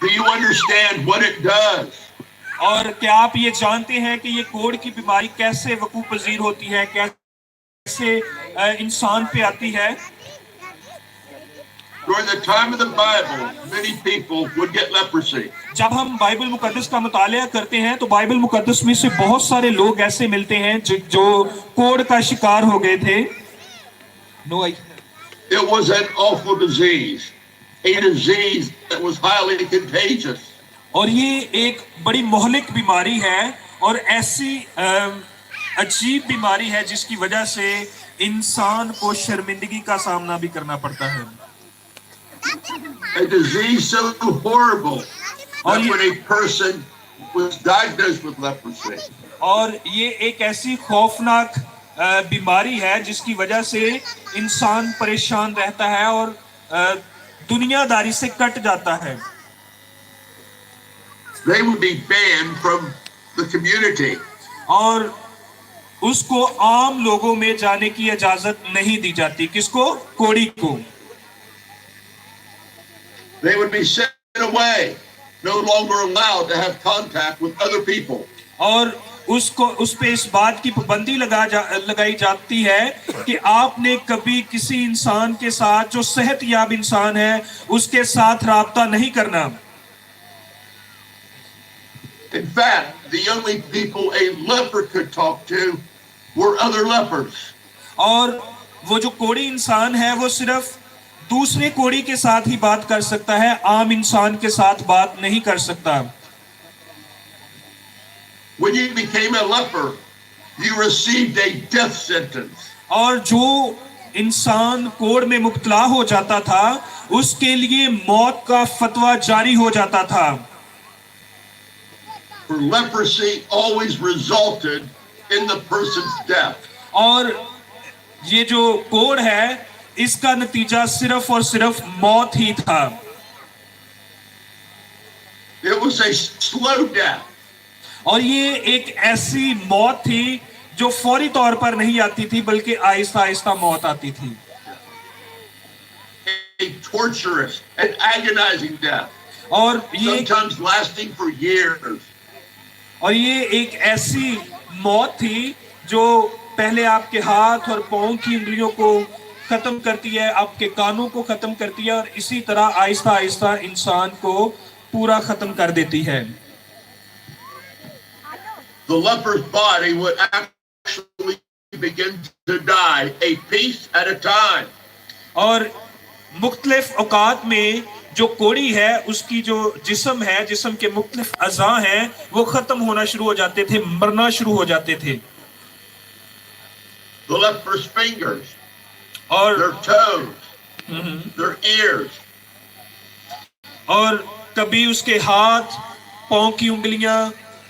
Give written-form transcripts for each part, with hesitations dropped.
Do you understand what it does? اور کیا آپ یہ جانتے ہیں کہ یہ کوڑ کی بیماری کیسے وقوع پذیر ہوتی ہے, کیسے انسان پہ آتی ہے؟ During the time of the Bible, many people would get leprosy. جب ہم بائبل مقدس کا مطالعہ کرتے ہیں تو بائبل مقدس میں سے بہت سارے لوگ ایسے ملتے ہیں جو کوڑ کا شکار ہو گئے تھے. It was an awful disease, a disease that was highly contagious. اور یہ ایک بڑی مہلک بیماری ہے اور ایسی عجیب بیماری ہے جس کی وجہ سے انسان کو شرمندگی کا سامنا بھی کرنا پڑتا ہے. A disease so horrible that when a person was diagnosed with leprosy, اور یہ ایک ایسی خوفناک بیماری ہے جس کی وجہ سے انسان پریشان رہتا ہے اور دنیا داری سے کٹ جاتا ہے. they would be banned from the community. اور اس کو عام لوگوں میں جانے کی اجازت نہیں دی جاتی. کس کو؟ کوڑی کو. They would be sent away, no longer allowed to have contact with other people. اور اس پہ اس بات کی پابندی لگائی جاتی ہے کہ آپ نے کبھی کسی انسان کے ساتھ جو صحت یاب انسان ہے اس کے ساتھ رابطہ نہیں کرنا. In fact, the only people a leper could talk to were other lepers. اور وہ جو کوڑی انسان ہے وہ صرف دوسرے کوڑی کے ساتھ ہی بات کر سکتا ہے, عام انسان کے ساتھ بات نہیں کر سکتا. When you became a leper, you received a death sentence. اور جو انسان کوڑ میں مبتلا ہو جاتا تھا اس کے لیے موت کا فتویٰ جاری ہو جاتا تھا. For leprosy always resulted in the person's death. اور یہ جو کوڑ ہے اس کا نتیجہ صرف اور صرف موت ہی تھا. It was a slow death. اور یہ ایک ایسی موت تھی جو فوری طور پر نہیں آتی تھی بلکہ آہستہ آہستہ موت آتی تھی. A torturous and agonizing death. اور sometimes lasting for years. اور یہ ایک ایسی موت تھی جو پہلے آپ کے ہاتھ اور پاؤں کی انگلیوں کو ختم کرتی ہے, آپ کے کانوں کو ختم کرتی ہے اور اسی طرح آہستہ آہستہ انسان کو پورا ختم کر دیتی ہے. The leper's body would actually begin to die a piece at a time. اور مختلف اوقات میں جو کوڑی ہے اس کی جو جسم ہے, جسم کے مختلف اعضاء ہیں وہ ختم ہونا شروع ہو جاتے تھے, مرنا شروع ہو جاتے تھے. The leper's fingers, اور their toes, their ears. اور کبھی اس کے ہاتھ, پاؤں کی انگلیاں,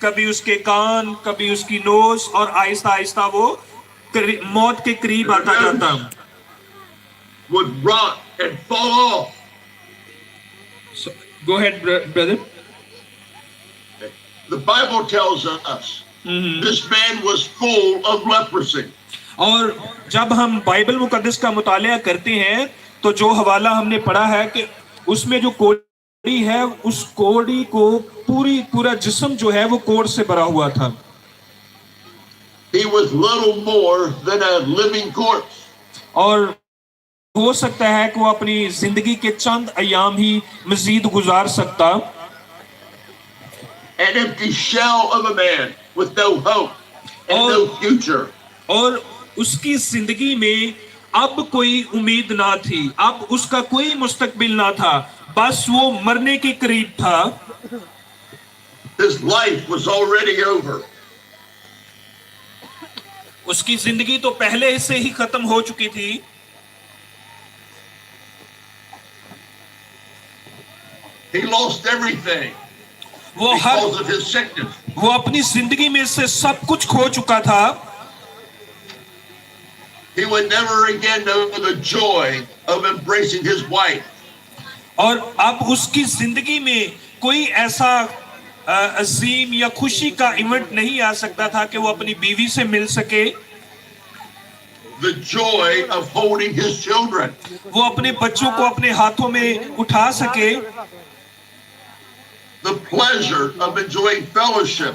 کبھی اس کے کان, کبھی اس کی نوز, اور آہستہ آہستہ وہ موت کے قریب آتا جاتا. Would rot and fall off. So, go ahead, brother. The Bible tells us this man was full of leprosy. اور جب ہم بائبل مقدس کا مطالعہ کرتے ہیں تو جو حوالہ ہم نے پڑھا ہے کہ اس میں جو کوڑی ہے اس کوڑی کو پورا جسم جو ہے وہ کوڑ سے بھرا ہوا تھا. He was little more than a living corpse. اور ہو سکتا ہے کہ وہ اپنی زندگی کے چند ایام ہی مزید گزار سکتا. An empty shell of a man with no hope and no future. اور اس کی زندگی میں اب کوئی امید نہ تھی, اب اس کا کوئی مستقبل نہ تھا, بس وہ مرنے کے قریب تھا. His life was already over. اس کی زندگی تو پہلے سے ہی ختم ہو چکی تھی. He lost everything because of his sickness. وہ اپنی زندگی میں سے سب کچھ کھو چکا تھا. He would never again know the joy of embracing his wife. اور اب اس کی زندگی میں کوئی ایسا عظیم یا خوشی کا ایونٹ نہیں آ سکتا تھا کہ وہ اپنی بیوی سے مل سکے. The joy of holding his children. وہ اپنے بچوں کو اپنے ہاتھوں میں اٹھا سکے. the pleasure of enjoying fellowship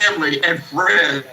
family and friends.